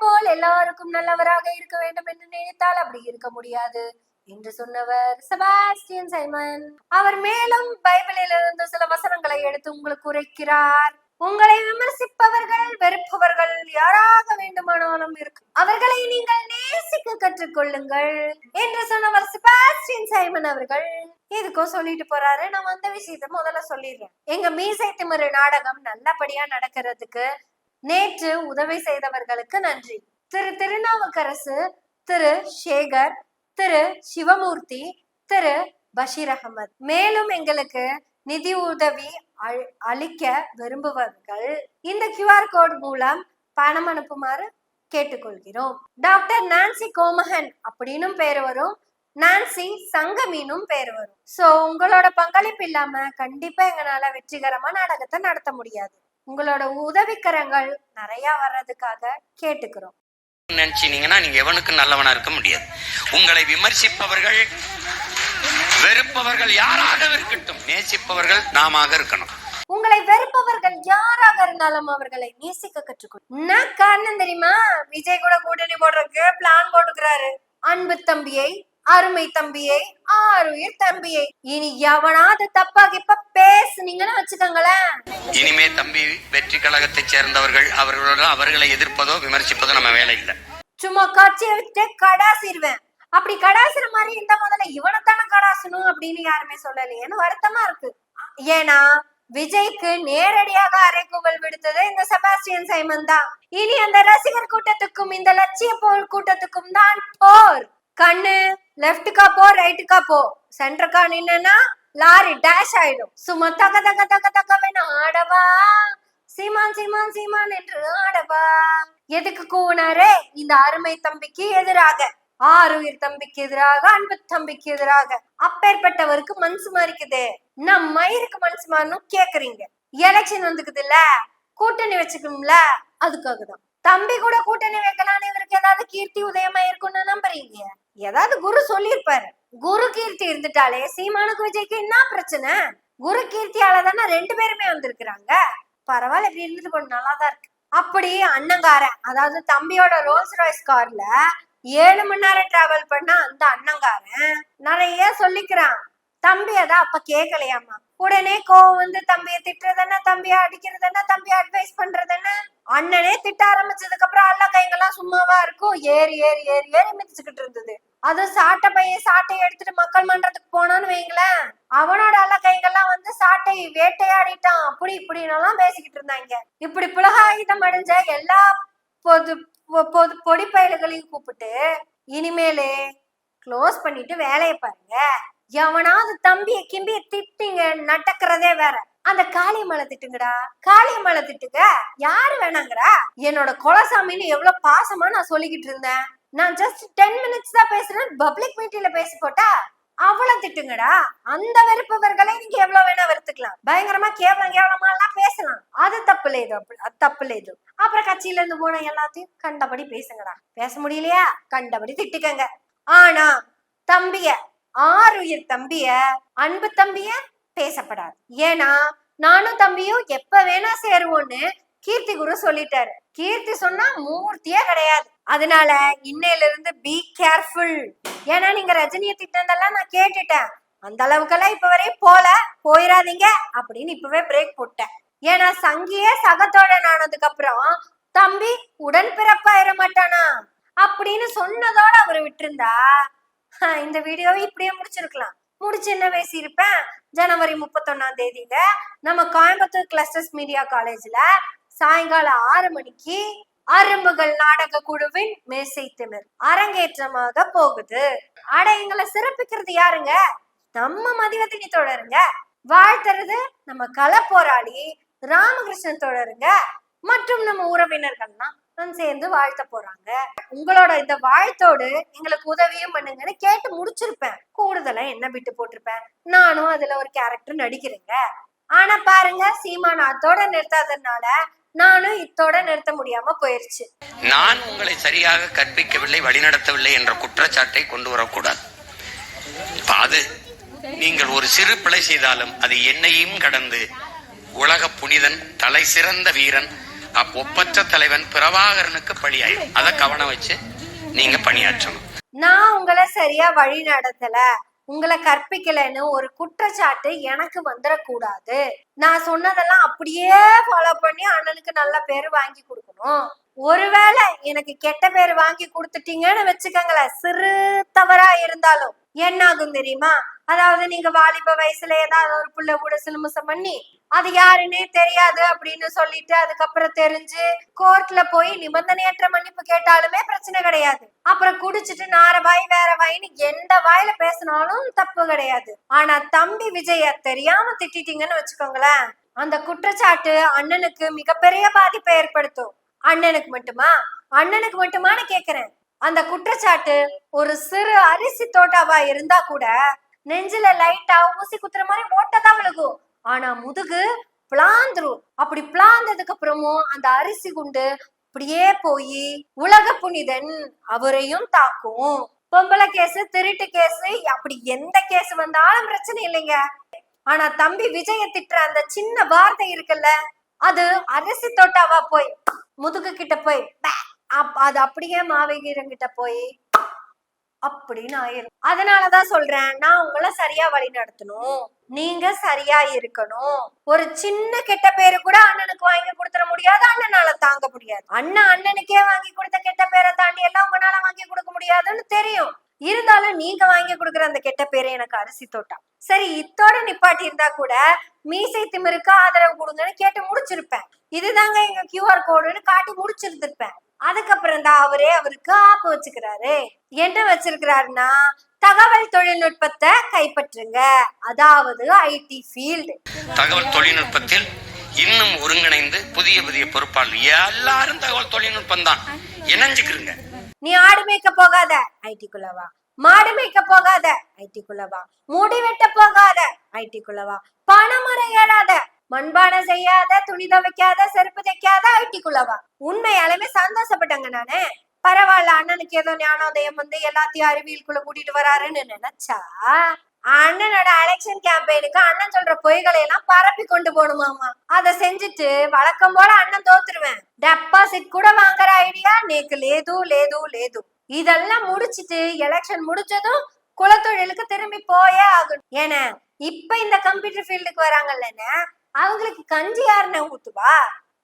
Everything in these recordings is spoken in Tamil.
போல் எல்லாருக்கும் நல்லவராக இருக்க வேண்டும் என்று நினைத்தால் அப்படி இருக்க முடியாது என்று சொன்னவர் செபாஸ்டியன் சைமன். அவர் மேலும் பைபிளில் இருந்து சில வசனங்களை எடுத்து உங்களுக்கு உரைக்கிறார். உங்களை விமர்சிப்பவர்கள் வெறுப்பவர்கள் யாராக வேண்டுமானாலும் இருக்கும், அவர்களை நீங்கள் நேசிக்க கற்றுக்கொள்ளுங்கள் என்று சொன்னவர் செபாஸ்டியன் சைமன் அவர்கள். எதுக்கோ சொல்லிட்டு போறாரு. நான் அந்த விஷயத்த முதல்ல சொல்லிடுறேன். எங்க மீசை திமிரு நாடகம் நல்லபடியா நடக்கிறதுக்கு நேற்று உதவி செய்தவர்களுக்கு நன்றி. திரு திருநாவுக்கரசு, திரு சேகர், திரு சிவமூர்த்தி, திரு பஷீர் அகமது. மேலும் எங்களுக்கு நிதி உதவி அளிக்க விரும்புபவர்கள் இந்த QR கோட் மூலம் பணம் அனுப்புமாறு கேட்டுக்கொள்கிறோம். டாக்டர் நான்சி கோமகன் அப்படின்னு பேர் வரும், நான்சி சங்கமீனும் பேர் வரும். சோ உங்களோட பங்களிப்பு இல்லாம கண்டிப்பா எங்களால வெற்றிகரமா நாடகத்தை நடத்த முடியாது. உங்களோட உதவிக்கரங்கள் நிறைய வர்றதுக்காக கேட்டுக்கிறோம். நினைச்சீங்கன்னா நீங்க எவனுக்கு நல்லவனா இருக்க முடியாது. உங்களை விமர்சிப்பவர்கள் வெறுப்பவர்கள் யாராக இருக்கட்டும், நேசிப்பவர்கள் நாம இருக்கணும். உங்களை வெறுப்பவர்கள் யாராக இருந்தாலும் அவர்களை நேசிக்க கற்றுக்கொள்ளும். என்ன காரணம் தெரியுமா? விஜய் கூட கூட்டணி போடுறதுக்கு பிளான் போட்டுக்கிறாரு. அன்பு தம்பியை, அருமை தம்பியை, ஆருயிர் தம்பியை. இனி எவனாவது தப்பா கிப்ப பேசுனீங்கன்னு வச்சுக்கோங்களேன். இனிமே தம்பி வெற்றி கழகத்தை சேர்ந்தவர்கள் அவர்களை எதிர்ப்பதோ விமர்சிப்பதோ நம்ம வேலை இல்லை. சும்மா காட்சியை விட்டு கடாசிடுவேன். அப்படி கடாசுற மாதிரி இந்த முதல்ல இவனைத்தானே கடாசணும் அப்படின்னு யாருமே சொல்லலையேன்னு வருத்தமா இருக்கு. ஏன்னா விஜய்க்கு நேரடியாக அறைகூவல் விடுத்தது இந்த செபாஸ்டியன் சைமன் தான். இனி அந்த ரசிகர் கூட்டத்துக்கும் இந்த லட்சிய போர் கூட்டத்துக்கும் தான் போர். கண்ணு லெப்டுக்கா போ, ரைட்டுக்கா போ, சென்டருக்கா நின்னா லாரி டேஷ் ஆயிடும். சும்மா தக தக தக தகவென ஆடவா, சீமான் சீமான் சீமான் என்று ஆடவா. எதுக்கு கூவினாரே? இந்த அருமை தம்பிக்கு எதிராக, ஆருயிர் தம்பிக்கு எதிராக, அன்பு தம்பிக்கு எதிராக. அப்பேற்பட்டவருக்கு மனசு மாறிக்குதே, நம்ம மயிருக்கு மனசு மாறணும் கேக்குறீங்க. எலெக்ஷன் வந்துக்குது இல்ல, கூட்டணி வச்சுக்கணும்ல, அதுக்காகதான். தம்பி கூட கூட்டணி வைக்கலான்னு இவருக்கு ஏதாவது கீர்த்தி உதயமா இருக்கும்னு நம்புறீங்க? ஏதாவது குரு சொல்லியிருப்பாரு. குரு கீர்த்தி இருந்துட்டாலே சீமானுக்கு விஜய்க்கு என்ன பிரச்சனை? குரு கீர்த்தியால தானே 2 பேருமே வந்திருக்கிறாங்க. பரவாயில்ல, இப்படி இருந்துட்டு கொஞ்சம் நல்லாதான் இருக்கு. அப்படி அண்ணங்காரன், அதாவது தம்பியோட ரோல்ஸ் ராய்ஸ் கார்ல 7 மணி நேரம் டிராவல் பண்ண அந்த அண்ணங்காரன் நிறைய சொல்லிக்கிறான். தம்பி அதான் அப்ப கேட்கலையாமா. உடனே கோவம் வந்து தம்பிய திட்டுறதுன்னா, தம்பிய அடிக்கிறதுன்னா, தம்பிய அட்வைஸ் பண்றதுன்னு. அண்ணனே திட்ட ஆரம்பிச்சதுக்கு அப்புறம் அல்ல கைங்கெல்லாம் சும்மாவா இருக்கும், ஏறி ஏறி ஏறி ஏறி மிதிச்சுக்கிட்டு இருந்தது. அது சாட்டை பையன் சாட்டையை எடுத்துட்டு மக்கள் மன்றத்துக்கு போனான்னு வைங்களேன், அவனோட அல்ல கைங்கெல்லாம் வந்து சாட்டை வேட்டையாடிட்டான், அப்படி இப்படின்னு பேசிக்கிட்டு இருந்தாங்க. இப்படி புலகாயுதம் அடைஞ்ச எல்லா பொடி பயல்களையும் கூப்பிட்டு இனிமேலு க்ளோஸ் பண்ணிட்டு வேலையை பாருங்க. எவனாவது தம்பிய கிம்பிய திட்டிங்க நடக்கிறதே வேற. அந்த காளியம்மலை திட்டுங்கடா, காளியம்மலை திட்டுங்க, யாரு வேணாங்கிறா? என்னோட குலசாமின்னு எவ்வளவு பாசமா நான் சொல்லிக்கிட்டு இருந்தேன். நான் ஜஸ்ட் 10 மினிட்ஸ் தான் பேசுறேன், பப்ளிக் மீட்டிங்ல பேசி போட்டா அவ்வளவு திட்டுங்கடா. அந்த வெறுப்பவர்களை நீங்க எவ்வளவு வேணா வெறுத்துக்கலாம், பயங்கரமா கேவலமா எல்லாம் பேசலாம், அது தப்பு இல்லையோ, அது தப்பு இல்லையோ. அப்புறம் கட்சியில இருந்து போன எல்லாத்தையும் கண்டபடி பேசுங்கடா. பேச முடியலையா, கண்டபடி திட்டுக்கங்க. ஆனா தம்பிய, ஆருயிர் தம்பிய, அன்பு தம்பிய பேசப்படாது. ஏன்னா நானும் தம்பியும் எப்ப வேணா சேருவோன்னு கீர்த்தி குரு சொல்லிட்டாரு. கீர்த்தி சொன்னா மூர்த்தியே கிடையாது. அதனால இன்னையில இருந்து பி கேர்ஃபுல். ஏன்னா நீங்க ரஜினியை திட்டதெல்லாம் நான் கேட்டுட்டேன். அந்த அளவுக்கெல்லாம் இப்ப வரையும் போயிடாதீங்க அப்படின்னு இப்பவே பிரேக் போட்டேன். ஏன்னா சங்கியே சகத்தோழன் ஆனதுக்கு அப்புறம் தம்பி உடன்பிறப்பாயிர மாட்டானா அப்படின்னு சொன்னதோட அவரு விட்டுருந்தா இந்த வீடியோவை இப்படியே முடிச்சிருக்கலாம். முடிச்சு என்ன பேசியிருப்பேன்? ஜனவரி 31ஆம் தேதியில நம்ம கோயம்புத்தூர் கிளஸ்டர்ஸ் மீடியா காலேஜ்ல சாயங்காலம் 6 மணிக்கு அரும்புகள் நாடக குழுவின் மேசை திமிர் அரங்கேற்றமாக போகுது. ஆட எங்களை சிறப்பிக்கிறது யாருங்க? நம்ம மதிவதனி தோழருங்க. வாழ்த்துறது நம்ம கள போராளி ராமகிருஷ்ணன் தோழருங்க மற்றும் நம்ம உறவினர்கள்லாம் சேர்ந்து வாழ்த்த போறாங்க. உங்களோட இந்த வாழ்த்தோடு எங்களுக்கு உதவியும் பண்ணுங்கன்னு கேட்டு முடிச்சிருப்பேன். கூடுதலா என்ன விட்டு போட்டிருப்பேன், நானும் அதுல ஒரு கேரக்டர் நடிக்கிறேங்க. ஆனா பாருங்க, சீமான் அதோட நிறுத்தாததுனால நானும் இத்தோட நிறுத்த முடியாம போயிருச்சு. நான் உங்களை சரியாக கற்பிக்கவில்லை, வழிநடத்தவில்லை என்ற குற்றச்சாட்டை கொண்டு வரக்கூடாது. அது நீங்கள் ஒரு சிறு பிழை செய்தாலும் அது என்னையும் கடந்து உலக புனிதன், தலை சிறந்த வீரன், ஒப்பற்ற தலைவன் பிரபாகரனுக்கு பழியாயிடும். அதை கவனம் வச்சு நீங்க பணியாற்றணும். நான் உங்களை சரியா வழி நடத்தல, உங்களை கற்பிக்கலைன்னு ஒரு குற்றச்சாட்டு எனக்கு வந்துடக்கூடாது. நான் சொன்னதெல்லாம் அப்படியே ஃபாலோ பண்ணி அண்ணனுக்கு நல்ல பேரு வாங்கி கொடுக்கணும். ஒருவேளை எனக்கு கெட்ட பேர் வாங்கி கொடுத்துட்டீங்கன்னு வச்சுக்கோங்களேன், சிறு தவறா இருந்தாலும் என்ன ஆகும் தெரியுமா? அதாவது நீங்க வாலிப வயசுல ஏதாவது ஒரு புள்ள கூட சிலுமிசம் பண்ணி அது யாருன்னே தெரியாது அப்படின்னு சொல்லிட்டு அதுக்கப்புறம் தெரிஞ்சு கோர்ட்ல போய் நிபந்தனையற்ற மன்னிப்பு கேட்டாலுமே பிரச்சனை கிடையாது. அப்புறம் குடிச்சிட்டு நார வாய் வேற வாயின்னு எந்த வாயில பேசினாலும் தப்பு கிடையாது. ஆனா தம்பி விஜய தெரியாம திட்டிட்டீங்கன்னு வச்சுக்கோங்களேன், அந்த குற்றச்சாட்டு அண்ணனுக்கு மிகப்பெரிய பாதிப்பை ஏற்படுத்தும். அண்ணனுக்கு மட்டுமான்னு கேக்குறேன். அந்த குற்றச்சாட்டு ஒரு சிறு அரிசி தோட்டாவா இருந்தா கூட நெஞ்சில லைட்டா ஊசி குத்துற மாதிரி ஓட்டதான் விழுகும். ஆனா முதுகு பிளாந்துரும். அப்படி பிளாந்ததுக்கு அப்புறமும் அந்த அரிசி குண்டு அப்படியே போய் உலக புனிதன் அவரையும் தாக்கும். பொம்பளை கேஸ், திருட்டு கேஸ், அப்படி எந்த கேஸ் வந்தாலும் பிரச்சனை இல்லைங்க. ஆனா தம்பி விஜய திட்டுற அந்த சின்ன வார்த்தை இருக்குல்ல, அது அரிசி தோட்டாவா போய் முதுகு கிட்ட போய் அது அப்படியே மாவீரங்கிட்ட போய் அப்படின்னு ஆயிரும். அதனாலதான் சொல்றேன், நான் உங்களை சரியா வழி நடத்தணும், நீங்க சரியா இருக்கணும். ஒரு சின்ன கெட்ட பேரு கூட அண்ணனுக்கு வாங்கி கொடுத்துட முடியாது, அண்ணனால தாங்க முடியாது. அண்ணனுக்கே வாங்கி கொடுத்த கெட்ட பேரை தாண்டி எல்லாம் உங்களால வாங்கி கொடுக்க முடியாதுன்னு தெரியும். இருந்தாலும் நீங்க வாங்கி கொடுக்குற அந்த கெட்ட பேரு எனக்கு அரிசி தோட்டா. சரி, இத்தோட நிப்பாட்டி இருந்தா கூட மீசை திமிருக்கு ஆதரவு கொடுங்கன்னு கேட்டு முடிச்சிருப்பேன். இதுதாங்க எங்க QR கோடுன்னு காட்டி முடிச்சிருந்திருப்பேன். அதுக்கப்புறம் தான் அவருக்கு ஆப்பு வச்சுக்கிறாரு. என்ன வச்சிருக்கிறாருன்னா, தகவல் தொழில்நுட்பத்தை கைப்பற்றுங்க, அதாவது IT ஃபீல்டு. தகவல் தொழில்நுட்பத்தில் இன்னும் ஒருங்கிணைந்து புதிய புதிய பொறுப்பாளர் எல்லாரும் தகவல் தொழில்நுட்பம் தான் இணைஞ்சுக்கிறீங்க. நீ ஆடு மேய்க்க போகாத, ஐடிக்குள்ளவா. மாடு மேய்க்க போகாத, ஐடிக்குள்ளவா. முடி வெட்ட போகாத, ஐடிக்குள்ளவா. பணமரம் ஏறாத, மண்பானை செய்யாத, துணி துவைக்காத, செருப்பு தைக்காத, ஐடிக்குள்ளவா. உண்மையாலுமே சந்தோஷப்பட்டங்க நானு. பரவாயில்ல, அண்ணனுக்கு ஏதோ ஞானோதயம் வந்து எல்லாத்தையும் அறிவியலுக்குள்ள கூட்டிட்டு வராருன்னு நினைச்சா, அண்ணனோட எலெக்ஷன் கேம்பெயினுக்கு அண்ணன் சொல்ற பொய்களை எல்லாம் பரப்பி கொண்டு போகணுமாமா. அதை செஞ்சுட்டு வழக்கம் போல அண்ணன் தோத்துருவேன், டெபாசிட் கூட வாங்குற ஐடியா நேக்கு லேது. இதெல்லாம் முடிச்சிட்டு எலெக்ஷன் முடிச்சதும் குலத்தொழிலுக்கு திரும்பி போயே ஆகணும். ஏன்னா இப்ப இந்த கம்ப்யூட்டர் ஃபீல்டுக்கு வராங்கல்ல, அவங்களுக்கு கஞ்சி யாருன்னு ஊத்துவா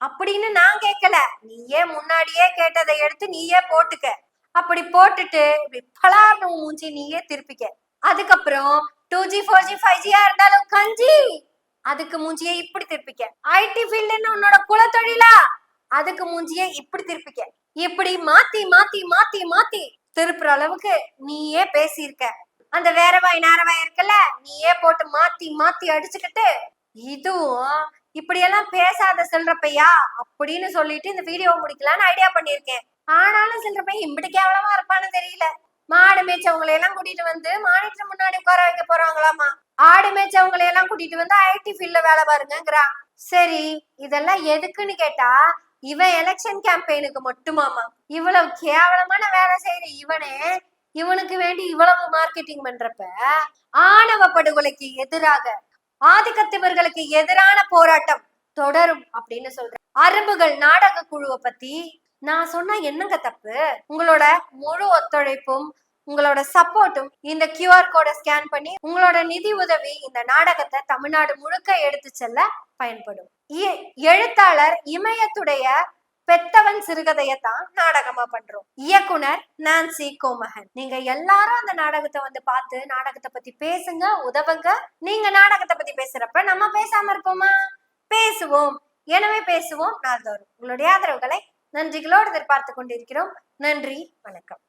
அப்படின்னு நான் கேட்கல. நீயே முன்னாடியே கேட்டதை எடுத்து நீயே போட்டுக்க. அப்படி போட்டுட்டு இப்படி பலார்னு மூஞ்சி நீயே திருப்பிக்க. அதுக்கப்புறம் 2G 4G 5G இருந்தாலும் கஞ்சி, அதுக்கு மூஞ்சியே இப்படி திருப்பிக்க. IT ஃபீல்டுன்னு உன்னோட குலத்தொழிலா, அதுக்கு மூஞ்சியே இப்படி திருப்பிக்க. இப்படி மாத்தி மாத்தி மாத்தி மாத்தி திருப்புற அளவுக்கு நீயே பேசியிருக்க. அந்த வேற வாய் நேர வாய் இருக்குல்ல, நீயே போட்டு மாத்தி மாத்தி அடிச்சுக்கிட்டு, இதுவும் இப்படியெல்லாம் பேசாத செல்றப்பையா அப்படின்னு சொல்லிட்டு இந்த வீடியோ முடிக்கலான்னு ஐடியா பண்ணிருக்கேன். ஆனாலும் செல்றப்பையா இப்படி கேவலமா இருப்பான்னு தெரியல. மாடு மேய்ச்சவங்களை எல்லாம் கூட்டிட்டு வந்து மானிட்டர் முன்னாடி உட்கார வைக்க போறாங்களாமா. ஆடு மேய்ச்சவங்களை எல்லாம் கூட்டிட்டு வந்து IT ஃபீல்ட்ல வேலை பாருங்கிறா. சரி, இதெல்லாம் எதுக்குன்னு கேட்டா, இவன் எலெக்ஷன் கேம்பெயினுக்கு மட்டுமாமா. இவ்வளவு கேவலமான வேலை செய்யற இவனுக்கு வேண்டி இவ்வளவு மார்க்கெட்டிங் பண்றப்ப, ஆணவ படுகொலைக்கு எதிராக, ஆதிக்கத்தவர்களுக்கு எதிரான போராட்டம் தொடரும் அப்படின்னு சொல்றேன். அரும்புகள் நாடக குழுவை பத்தி நான் சொன்னா என்னங்க தப்பு? உங்களோட முழு ஒத்துழைப்பும் உங்களோட சப்போர்ட்டும், இந்த QR கோடை ஸ்கேன் பண்ணி உங்களோட நிதி உதவி இந்த நாடகத்தை தமிழ்நாடு முழுக்க எடுத்து செல்ல பயன்படும். எழுத்தாளர் இமயத்துடைய பெத்தவன் சிறுகதையத்தான் நாடகமா பண்றோம். இயக்குனர் நான்சி கோமகன். நீங்க எல்லாரும் அந்த நாடகத்தை வந்து பார்த்து நாடகத்தை பத்தி பேசுங்க, உதவுங்க. நீங்க நாடகத்தை பத்தி பேசுறப்ப நம்ம பேசாம இருப்போமா? பேசுவோம். எனவே பேசுவோம் நாள்தோறும். உங்களுடைய ஆதரவுகளை நன்றிகளோடு எதிர்பார்த்து கொண்டிருக்கிறோம். நன்றி, வணக்கம்.